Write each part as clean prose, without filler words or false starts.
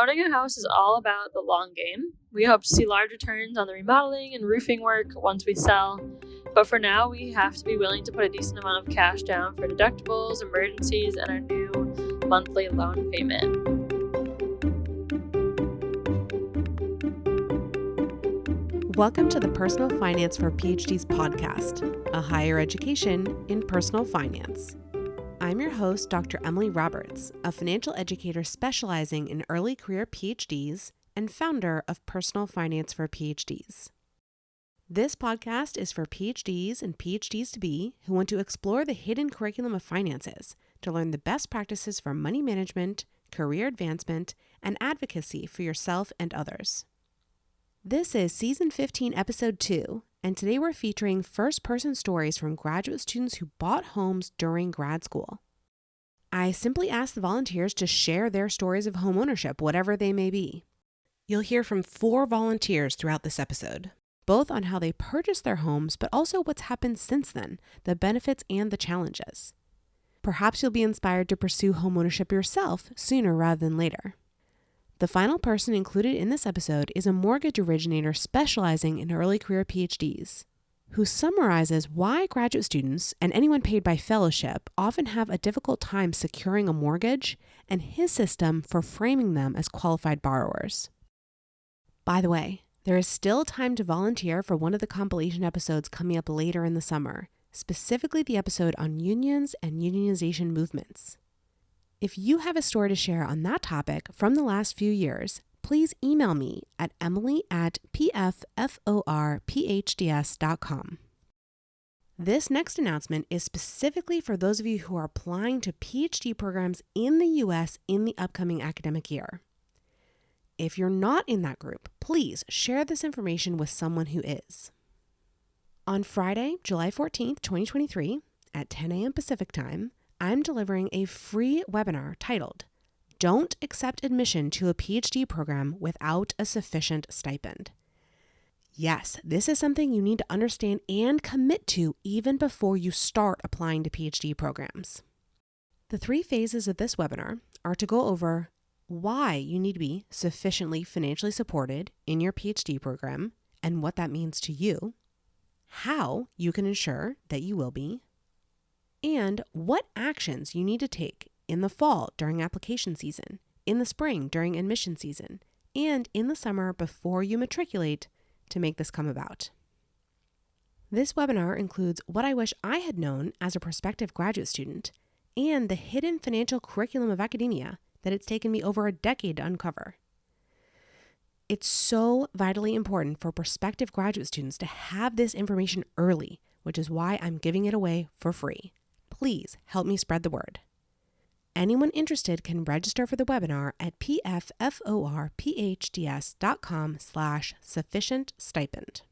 Owning a house is all about the long game. We hope to see large returns on the remodeling and roofing work once we sell, but for now we have to be willing to put a decent amount of cash down for deductibles, emergencies, and our new monthly loan payment. Welcome to the Personal Finance for PhDs podcast, a higher education in personal finance. I'm your host, Dr. Emily Roberts, a financial educator specializing in early career PhDs and founder of Personal Finance for PhDs. This podcast is for PhDs and PhDs-to-be who want to explore the hidden curriculum of finances to learn the best practices for money management, career advancement, and advocacy for yourself and others. This is Season 15, Episode 2, and today we're featuring first-person stories from graduate students who bought homes during grad school. I simply asked the volunteers to share their stories of home ownership, whatever they may be. You'll hear from 4 volunteers throughout this episode, both on how they purchased their homes, but also what's happened since then, the benefits and the challenges. Perhaps you'll be inspired to pursue home ownership yourself sooner rather than later. The final person included in this episode is a mortgage originator specializing in early career PhDs, who summarizes why graduate students and anyone paid by fellowship often have a difficult time securing a mortgage and his system for framing them as qualified borrowers. By the way, there is still time to volunteer for one of the compilation episodes coming up later in the summer, specifically the episode on unions and unionization movements. If you have a story to share on that topic from the last few years, please email me at emily@pfforphds.com. This next announcement is specifically for those of you who are applying to PhD programs in the U.S. in the upcoming academic year. If you're not in that group, please share this information with someone who is. On Friday, July 14th, 2023, at 10 a.m. Pacific Time, I'm delivering a free webinar titled, Don't Accept Admission to a PhD Program Without a Sufficient Stipend. Yes, this is something you need to understand and commit to even before you start applying to PhD programs. The 3 phases of this webinar are to go over why you need to be sufficiently financially supported in your PhD program and what that means to you, how you can ensure that you will be, and what actions you need to take in the fall during application season, in the spring during admission season, and in the summer before you matriculate to make this come about. This webinar includes what I wish I had known as a prospective graduate student and the hidden financial curriculum of academia that it's taken me over a decade to uncover. It's so vitally important for prospective graduate students to have this information early, which is why I'm giving it away for free. Please help me spread the word. Anyone interested can register for the webinar at pfforphds.com/sufficient stipend.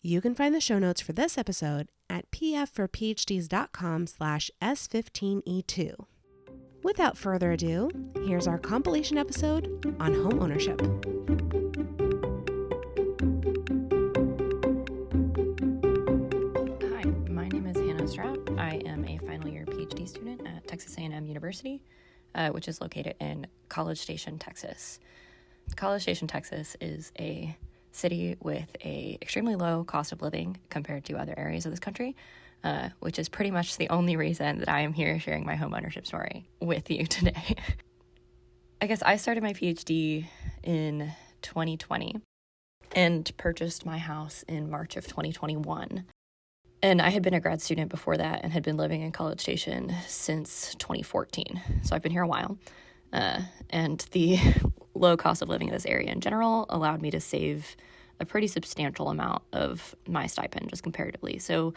You can find the show notes for this episode at pfforphds.com/S15E2. Without further ado, here's our compilation episode on home ownership. I am a final year PhD student at Texas A&M University, which is located in College Station, Texas. College Station, Texas is a city with an extremely low cost of living compared to other areas of this country, which is pretty much the only reason that I am here sharing my home ownership story with you today. I guess I started my PhD in 2020 and purchased my house in March of 2021. And I had been a grad student before that and had been living in College Station since 2014. So I've been here a while. And the low cost of living in this area in general allowed me to save a pretty substantial amount of my stipend just comparatively. So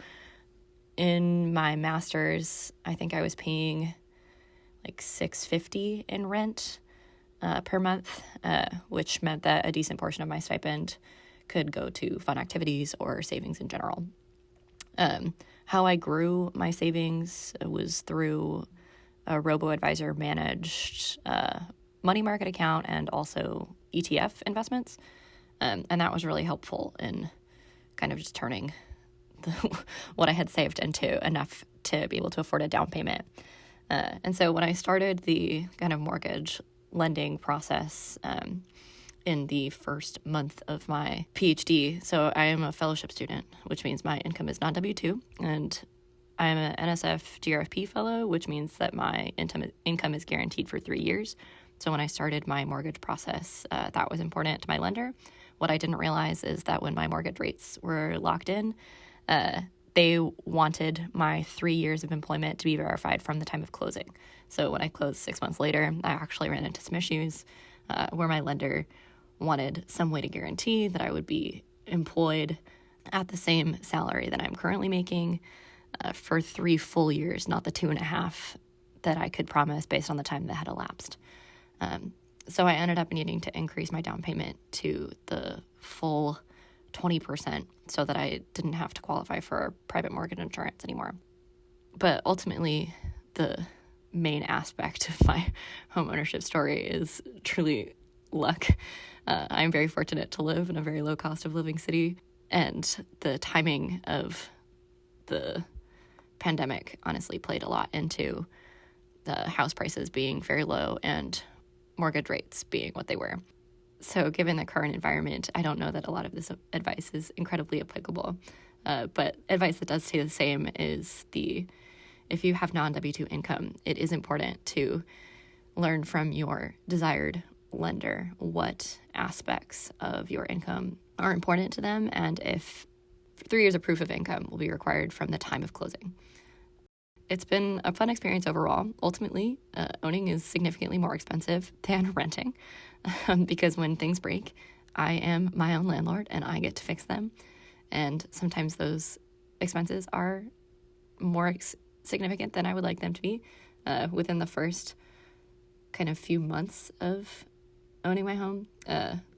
in my master's, I think I was paying like $650 in rent per month, which meant that a decent portion of my stipend could go to fun activities or savings in general. How I grew my savings was through a robo-advisor managed money market account and also ETF investments. And that was really helpful in kind of just turning what I had saved into enough to be able to afford a down payment. And so when I started the kind of mortgage lending process in the first month of my PhD. So I am a fellowship student, which means my income is not W-2, and I am an NSF GRFP fellow, which means that my income is guaranteed for 3 years. So when I started my mortgage process, that was important to my lender. What I didn't realize is that when my mortgage rates were locked in, they wanted my 3 years of employment to be verified from the time of closing. So when I closed 6 months later, I actually ran into some issues where my lender wanted some way to guarantee that I would be employed at the same salary that I'm currently making for 3 full years, not the 2.5 that I could promise based on the time that had elapsed. So I ended up needing to increase my down payment to the full 20% so that I didn't have to qualify for private mortgage insurance anymore. But ultimately, the main aspect of my homeownership story is truly luck. I'm very fortunate to live in a very low cost of living city, and the timing of the pandemic honestly played a lot into the house prices being very low and mortgage rates being what they were. So given the current environment, I don't know that a lot of this advice is incredibly applicable, but advice that does stay the same is if you have non-W-2 income, it is important to learn from your desired lender what aspects of your income are important to them, and if 3 years of proof of income will be required from the time of closing. It's been a fun experience overall. Ultimately, owning is significantly more expensive than renting because when things break, I am my own landlord and I get to fix them. And sometimes those expenses are more significant than I would like them to be. Within the first kind of few months of owning my home,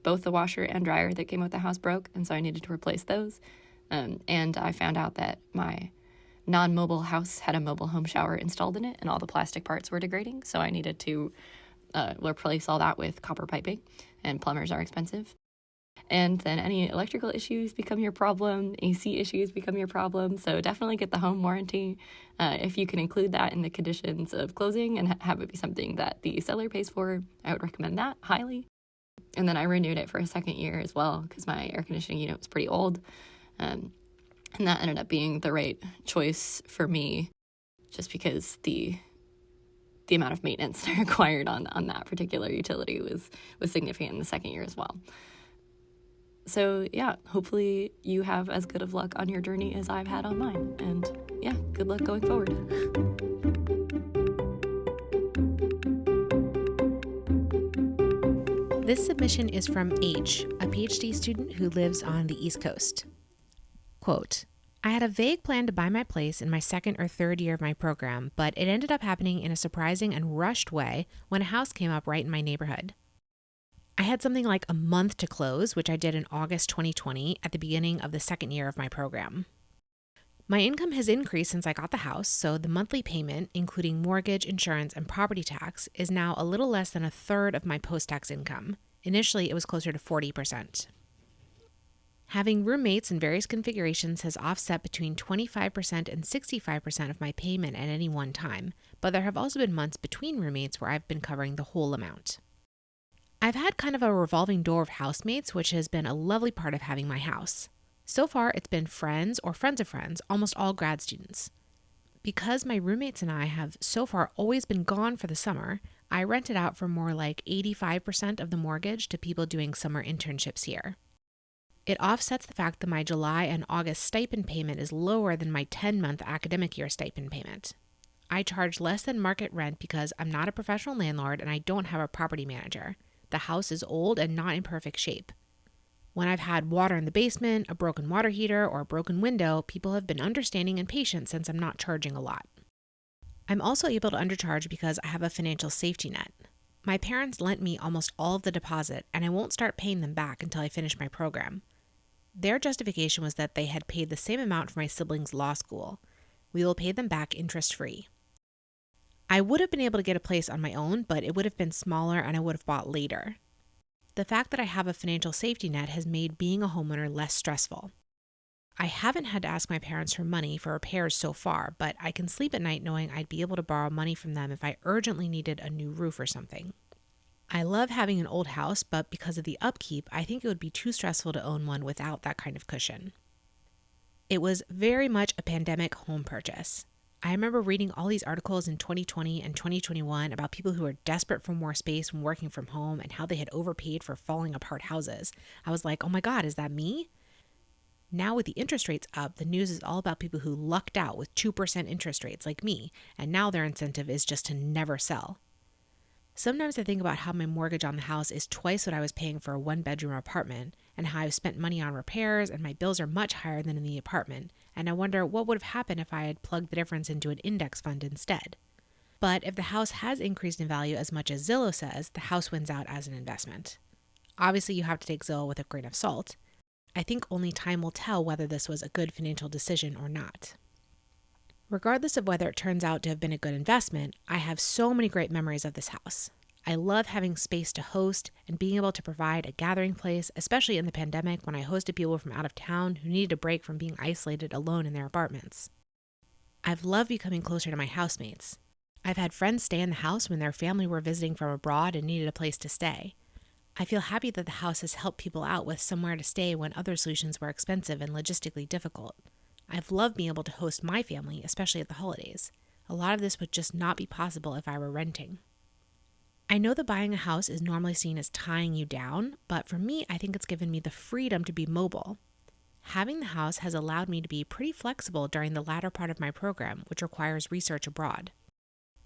both the washer and dryer that came with the house broke, and so I needed to replace those. And I found out that my non-mobile house had a mobile home shower installed in it, and all the plastic parts were degrading, so I needed to replace all that with copper piping, and plumbers are expensive. And then any electrical issues become your problem, AC issues become your problem, so definitely get the home warranty. If you can include that in the conditions of closing and have it be something that the seller pays for, I would recommend that highly. And then I renewed it for a second year as well because my air conditioning unit was pretty old. And that ended up being the right choice for me just because the amount of maintenance required on that particular utility was significant in the second year as well. So yeah, hopefully you have as good of luck on your journey as I've had on mine. And yeah, good luck going forward. This submission is from H, a PhD student who lives on the East Coast. Quote, I had a vague plan to buy my place in my second or third year of my program, but it ended up happening in a surprising and rushed way when a house came up right in my neighborhood. I had something like a month to close, which I did in August 2020 at the beginning of the second year of my program. My income has increased since I got the house, so the monthly payment, including mortgage, insurance, and property tax, is now a little less than a third of my post-tax income. Initially, it was closer to 40%. Having roommates in various configurations has offset between 25% and 65% of my payment at any one time, but there have also been months between roommates where I've been covering the whole amount. I've had kind of a revolving door of housemates, which has been a lovely part of having my house. So far, it's been friends or friends of friends, almost all grad students. Because my roommates and I have so far always been gone for the summer, I rent it out for more like 85% of the mortgage to people doing summer internships here. It offsets the fact that my July and August stipend payment is lower than my 10-month academic year stipend payment. I charge less than market rent because I'm not a professional landlord and I don't have a property manager. The house is old and not in perfect shape. When I've had water in the basement, a broken water heater, or a broken window, people have been understanding and patient since I'm not charging a lot. I'm also able to undercharge because I have a financial safety net. My parents lent me almost all of the deposit, and I won't start paying them back until I finish my program. Their justification was that they had paid the same amount for my siblings' law school. We will pay them back interest-free. I would have been able to get a place on my own, but it would have been smaller and I would have bought later. The fact that I have a financial safety net has made being a homeowner less stressful. I haven't had to ask my parents for money for repairs so far, but I can sleep at night knowing I'd be able to borrow money from them if I urgently needed a new roof or something. I love having an old house, but because of the upkeep, I think it would be too stressful to own one without that kind of cushion. It was very much a pandemic home purchase. I remember reading all these articles in 2020 and 2021 about people who are desperate for more space when working from home and how they had overpaid for falling apart houses. I was like, oh my God, is that me? Now with the interest rates up, the news is all about people who lucked out with 2% interest rates like me, and now their incentive is just to never sell. Sometimes I think about how my mortgage on the house is twice what I was paying for a one-bedroom apartment, and how I've spent money on repairs and my bills are much higher than in the apartment, and I wonder what would have happened if I had plugged the difference into an index fund instead. But if the house has increased in value as much as Zillow says, the house wins out as an investment. Obviously, you have to take Zillow with a grain of salt. I think only time will tell whether this was a good financial decision or not. Regardless of whether it turns out to have been a good investment, I have so many great memories of this house. I love having space to host and being able to provide a gathering place, especially in the pandemic when I hosted people from out of town who needed a break from being isolated alone in their apartments. I've loved becoming closer to my housemates. I've had friends stay in the house when their family were visiting from abroad and needed a place to stay. I feel happy that the house has helped people out with somewhere to stay when other solutions were expensive and logistically difficult. I've loved being able to host my family, especially at the holidays. A lot of this would just not be possible if I were renting. I know that buying a house is normally seen as tying you down, but for me, I think it's given me the freedom to be mobile. Having the house has allowed me to be pretty flexible during the latter part of my program, which requires research abroad.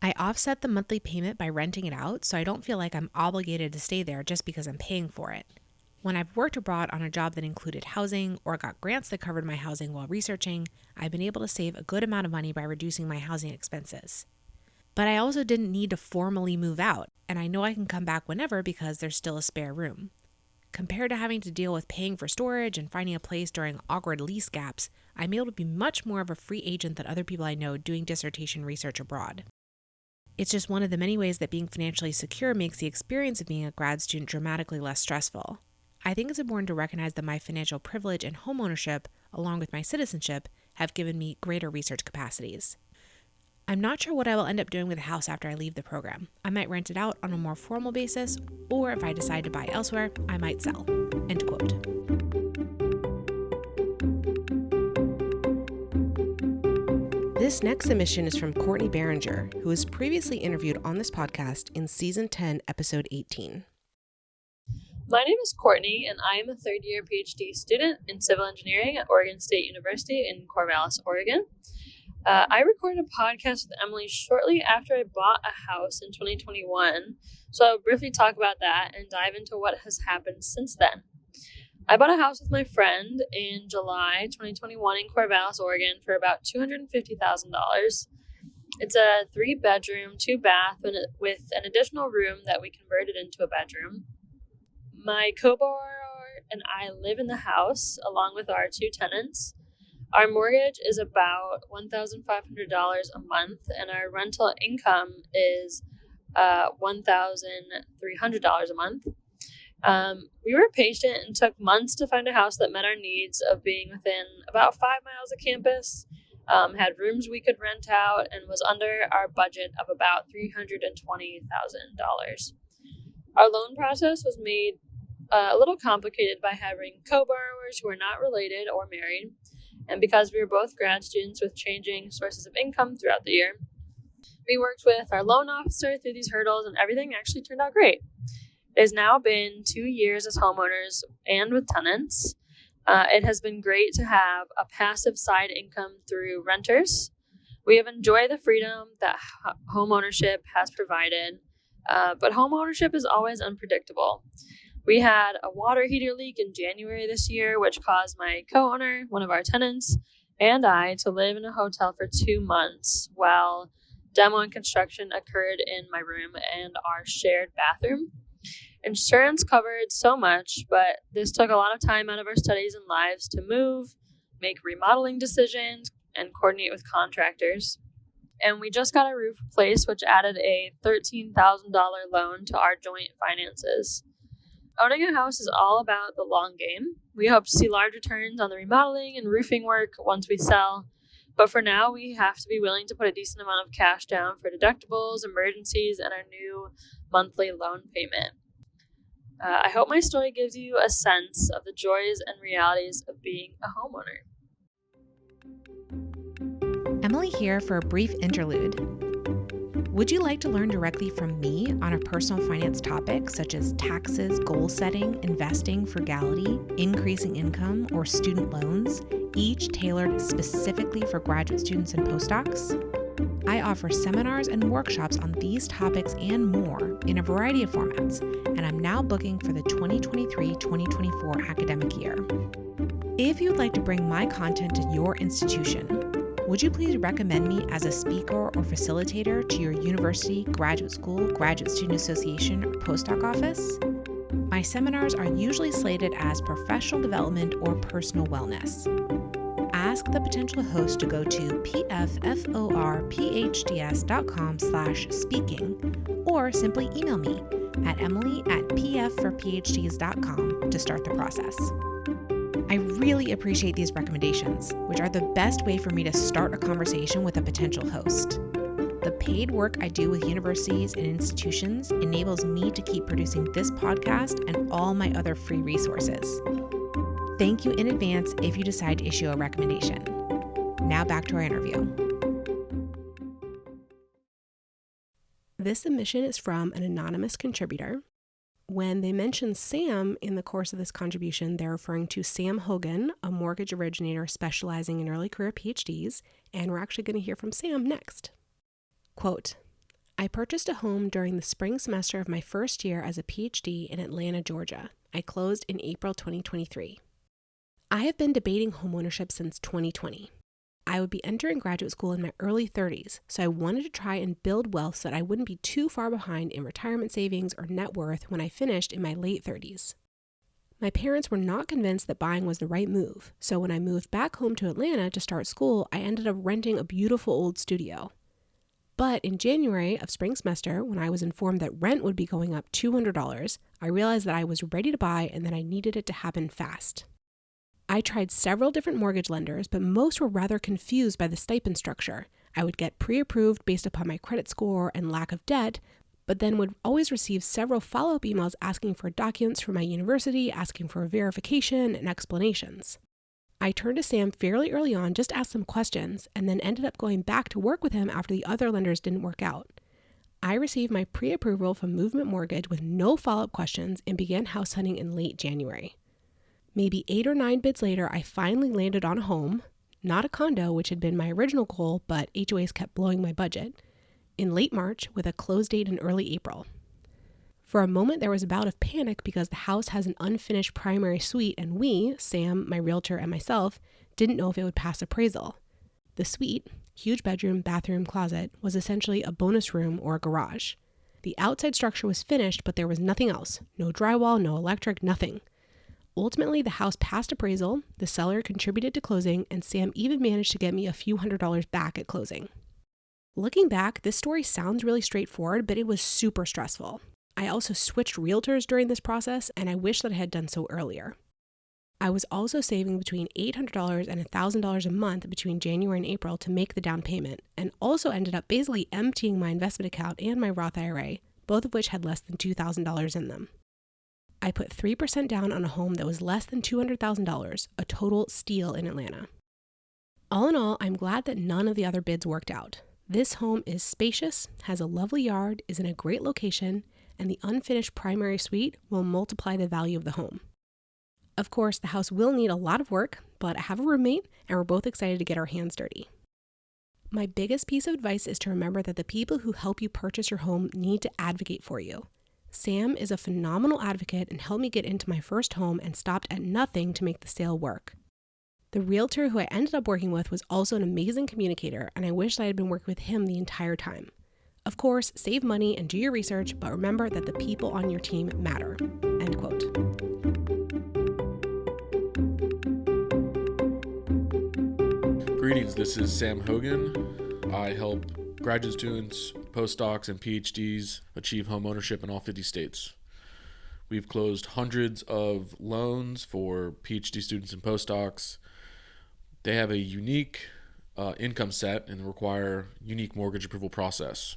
I offset the monthly payment by renting it out, so I don't feel like I'm obligated to stay there just because I'm paying for it. When I've worked abroad on a job that included housing or got grants that covered my housing while researching, I've been able to save a good amount of money by reducing my housing expenses. But I also didn't need to formally move out, and I know I can come back whenever because there's still a spare room. Compared to having to deal with paying for storage and finding a place during awkward lease gaps, I'm able to be much more of a free agent than other people I know doing dissertation research abroad. It's just one of the many ways that being financially secure makes the experience of being a grad student dramatically less stressful. I think it's important to recognize that my financial privilege and homeownership, along with my citizenship, have given me greater research capacities. I'm not sure what I will end up doing with the house after I leave the program. I might rent it out on a more formal basis, or if I decide to buy elsewhere, I might sell. End quote. This next submission is from Courtney Berenger, who was previously interviewed on this podcast in Season 10, Episode 18. My name is Courtney, and I am a third-year PhD student in civil engineering at Oregon State University in Corvallis, Oregon. I recorded a podcast with Emily shortly after I bought a house in 2021, so I'll briefly talk about that and dive into what has happened since then. I bought a house with my friend in July 2021 in Corvallis, Oregon for about $250,000. It's a 3-bedroom, 2-bath with an additional room that we converted into a bedroom. My co-borrower and I live in the house along with our 2 tenants. Our mortgage is about $1,500 a month, and our rental income is $1,300 a month. We were patient and took months to find a house that met our needs of being within about 5 miles of campus, had rooms we could rent out, and was under our budget of about $320,000. Our loan process was made a little complicated by having co-borrowers who are not related or married, and because we were both grad students with changing sources of income throughout the year. We worked with our loan officer through these hurdles, and everything actually turned out great. It has now been 2 years as homeowners and with tenants. It has been great to have a passive side income through renters. We have enjoyed the freedom that homeownership has provided, but homeownership is always unpredictable. We had a water heater leak in January this year, which caused my co-owner, one of our tenants, and I to live in a hotel for 2 months while demo and construction occurred in my room and our shared bathroom. Insurance covered so much, but this took a lot of time out of our studies and lives to move, make remodeling decisions, and coordinate with contractors. And we just got a roof replaced, which added a $13,000 loan to our joint finances. Owning a house is all about the long game. We hope to see large returns on the remodeling and roofing work once we sell, But for now, we have to be willing to put a decent amount of cash down for deductibles, emergencies, and our new monthly loan payment. I hope my story gives you a sense of the joys and realities of being a homeowner. Emily here for a brief interlude. Would you like to learn directly from me on a personal finance topic such as taxes, goal setting, investing, frugality, increasing income, or student loans, each tailored specifically for graduate students and postdocs? I offer seminars and workshops on these topics and more in a variety of formats, and I'm now booking for the 2023-2024 academic year. If you'd like to bring my content to your institution, would you please recommend me as a speaker or facilitator to your university, graduate school, graduate student association, or postdoc office? My seminars are usually slated as professional development or personal wellness. Ask the potential host to go to pfforphds.com/speaking or simply email me at emily@pfforphds.com to start the process. I really appreciate these recommendations, which are the best way for me to start a conversation with a potential host. The paid work I do with universities and institutions enables me to keep producing this podcast and all my other free resources. Thank you in advance if you decide to issue a recommendation. Now back to our interview. This submission is from an anonymous contributor. When they mention Sam in the course of this contribution, they're referring to Sam Hogan, a mortgage originator specializing in early career PhDs, and we're actually going to hear from Sam next. Quote, I purchased a home during the spring semester of my first year as a PhD in Atlanta, Georgia. I closed in April 2023. I have been debating homeownership since 2020. I would be entering graduate school in my early 30s, so I wanted to try and build wealth so that I wouldn't be too far behind in retirement savings or net worth when I finished in my late 30s. My parents were not convinced that buying was the right move, so when I moved back home to Atlanta to start school, I ended up renting a beautiful old studio. But in January of spring semester, when I was informed that rent would be going up $200, I realized that I was ready to buy and that I needed it to happen fast. I tried several different mortgage lenders, but most were rather confused by the stipend structure. I would get pre-approved based upon my credit score and lack of debt, but then would always receive several follow-up emails asking for documents from my university, asking for verification and explanations. I turned to Sam fairly early on, just asked some questions, and then ended up going back to work with him after the other lenders didn't work out. I received my pre-approval from Movement Mortgage with no follow-up questions and began house hunting in late January. Maybe 8 or 9 bids later, I finally landed on a home, not a condo, which had been my original goal, but HOAs kept blowing my budget, in late March with a close date in early April. For a moment, there was a bout of panic because the house has an unfinished primary suite and we, Sam, my realtor, and myself, didn't know if it would pass appraisal. The suite, huge bedroom, bathroom, closet, was essentially a bonus room or a garage. The outside structure was finished, but there was nothing else. No drywall, no electric, nothing. Ultimately, the house passed appraisal, the seller contributed to closing, and Sam even managed to get me a few $100s back at closing. Looking back, this story sounds really straightforward, but it was super stressful. I also switched realtors during this process, and I wish that I had done so earlier. I was also saving between $800 and $1,000 a month between January and April to make the down payment, and also ended up basically emptying my investment account and my Roth IRA, both of which had less than $2,000 in them. I put 3% down on a home that was less than $200,000, a total steal in Atlanta. All in all, I'm glad that none of the other bids worked out. This home is spacious, has a lovely yard, is in a great location, and the unfinished primary suite will multiply the value of the home. Of course, the house will need a lot of work, but I have a roommate and we're both excited to get our hands dirty. My biggest piece of advice is to remember that the people who help you purchase your home need to advocate for you. Sam is a phenomenal advocate and helped me get into my first home and stopped at nothing to make the sale work. The realtor who I ended up working with was also an amazing communicator, and I wish I had been working with him the entire time. Of course, save money and do your research, but remember that the people on your team matter. End quote. Greetings, this is Sam Hogan. I help graduate students, postdocs, and PhDs achieve home ownership in all 50 states. We've closed hundreds of loans for PhD students and postdocs. They have a unique income set and require unique mortgage approval process.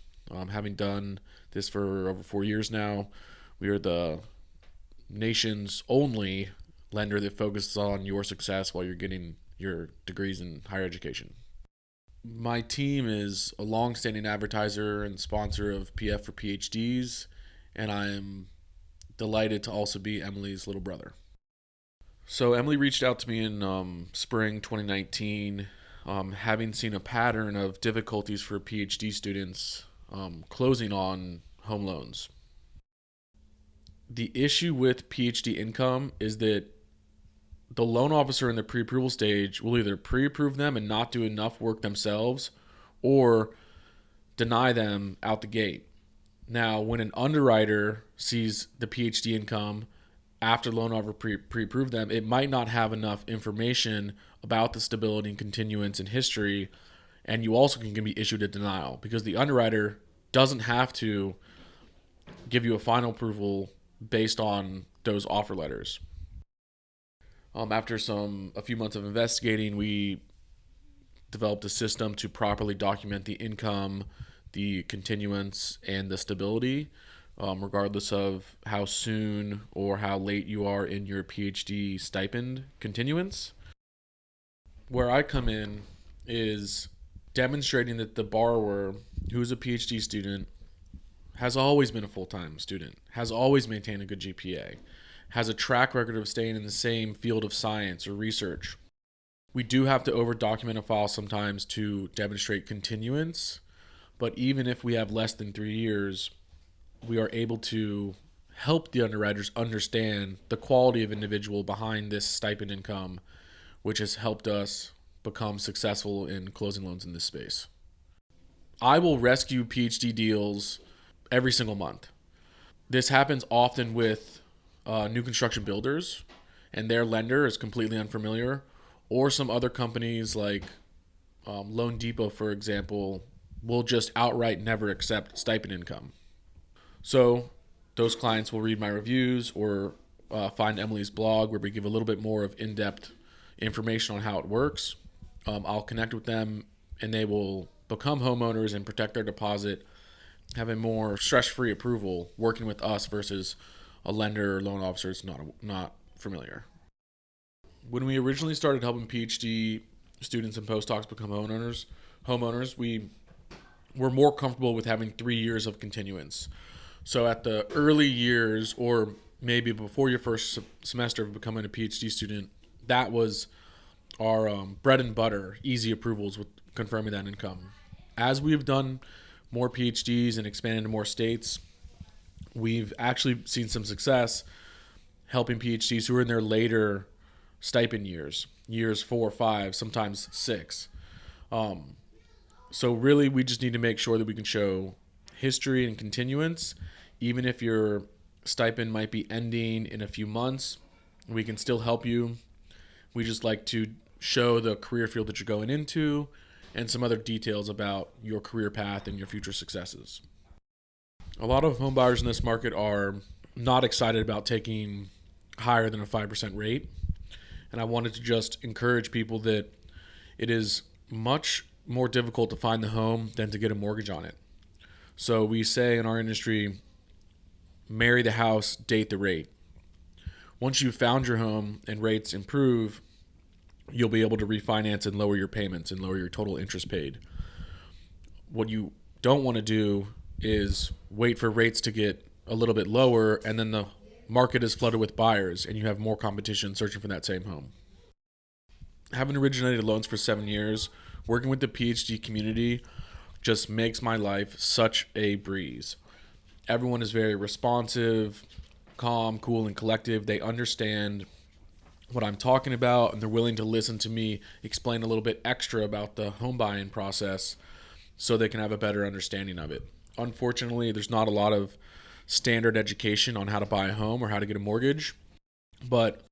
Having done this for over 4 years now, we are the nation's only lender that focuses on your success while you're getting your degrees in higher education. My team is a long-standing advertiser and sponsor of PF for PhDs, and I am delighted to also be Emily's little brother. So Emily reached out to me in spring 2019, having seen a pattern of difficulties for PhD students closing on home loans. The issue with PhD income is that the loan officer in the pre-approval stage will either pre-approve them and not do enough work themselves or deny them out the gate. Now, when an underwriter sees the PhD income after the loan officer pre-approved them, it might not have enough information about the stability and continuance and history, and you also can be issued a denial because the underwriter doesn't have to give you a final approval based on those offer letters. After a few months of investigating, we developed a system to properly document the income, the continuance, and the stability, regardless of how soon or how late you are in your PhD stipend continuance. Where I come in is demonstrating that the borrower, who is a PhD student, has always been a full-time student, has always maintained a good GPA, has a track record of staying in the same field of science or research. We do have to over-document a file sometimes to demonstrate continuance, but even if we have less than 3 years, we are able to help the underwriters understand the quality of individual behind this stipend income, which has helped us become successful in closing loans in this space. I will rescue PhD deals every single month. This happens often with new construction builders, and their lender is completely unfamiliar, or some other companies like Loan Depot, for example, will just outright never accept stipend income. So those clients will read my reviews or find Emily's blog where we give a little bit more of in-depth information on how it works. I'll connect with them and they will become homeowners and protect their deposit, have a more stress-free approval working with us versus a lender or loan officer that's not familiar. When we originally started helping PhD students and postdocs become homeowners, we were more comfortable with having 3 years of continuance. So at the early years, or maybe before your first semester of becoming a PhD student, that was our bread and butter, easy approvals with confirming that income. As we've done more PhDs and expanded to more states, we've actually seen some success helping PhDs who are in their later stipend years 4, 5, sometimes 6. So really, we just need to make sure that we can show history and continuance. Even if your stipend might be ending in a few months, we can still help you. We just like to show the career field that you're going into and some other details about your career path and your future successes. A lot of home buyers in this market are not excited about taking higher than a 5% rate. And I wanted to just encourage people that it is much more difficult to find the home than to get a mortgage on it. So we say in our industry, marry the house, date the rate. Once you've found your home and rates improve, you'll be able to refinance and lower your payments and lower your total interest paid. What you don't want to do is wait for rates to get a little bit lower and then the market is flooded with buyers and you have more competition searching for that same home. Having originated loans for 7 years, working with the PhD community just makes my life such a breeze. Everyone is very responsive, calm, cool, and collective. They understand what I'm talking about, and they're willing to listen to me explain a little bit extra about the home buying process so they can have a better understanding of it. Unfortunately, there's not a lot of standard education on how to buy a home or how to get a mortgage, but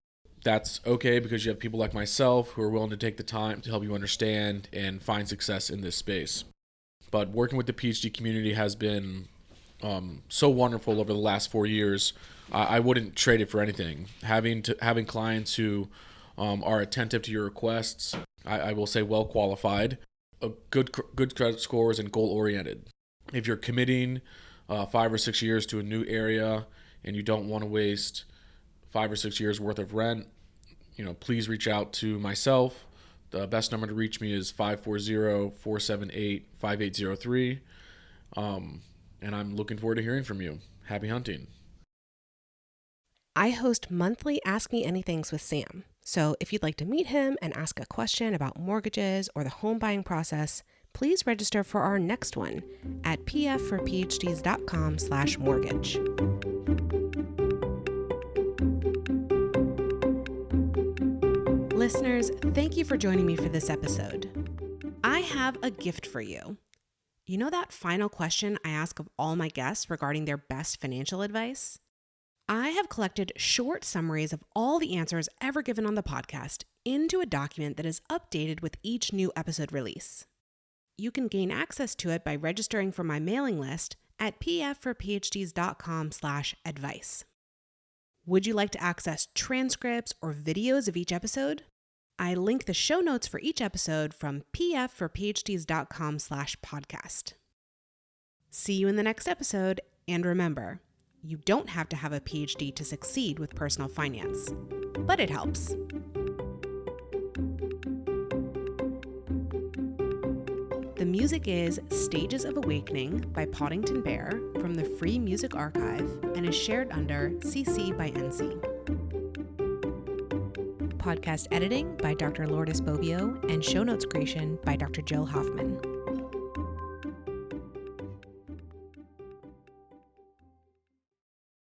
that's okay because you have people like myself who are willing to take the time to help you understand and find success in this space. But working with the PhD community has been so wonderful over the last 4 years. I wouldn't trade it for anything. Having clients who are attentive to your requests, I will say well qualified, a good credit scores and goal oriented. If you're committing 5 or 6 years to a new area and you don't want to waste 5 or 6 years worth of rent, please reach out to myself. The best number to reach me is 540-478-5803. And I'm looking forward to hearing from you. Happy hunting. I host monthly Ask Me Anythings with Sam. So if you'd like to meet him and ask a question about mortgages or the home buying process, please register for our next one at pfforphds.com/mortgage. Listeners, thank you for joining me for this episode. I have a gift for you. You know that final question I ask of all my guests regarding their best financial advice? I have collected short summaries of all the answers ever given on the podcast into a document that is updated with each new episode release. You can gain access to it by registering for my mailing list at pfforphds.com/advice. Would you like to access transcripts or videos of each episode? I link the show notes for each episode from pfforphds.com/podcast. See you in the next episode, and remember, you don't have to have a PhD to succeed with personal finance, but it helps. The music is Stages of Awakening by Poddington Bear from the Free Music Archive and is shared under CC by NC. Podcast editing by Dr. Lourdes Bobbio and show notes creation by Dr. Jill Hoffman.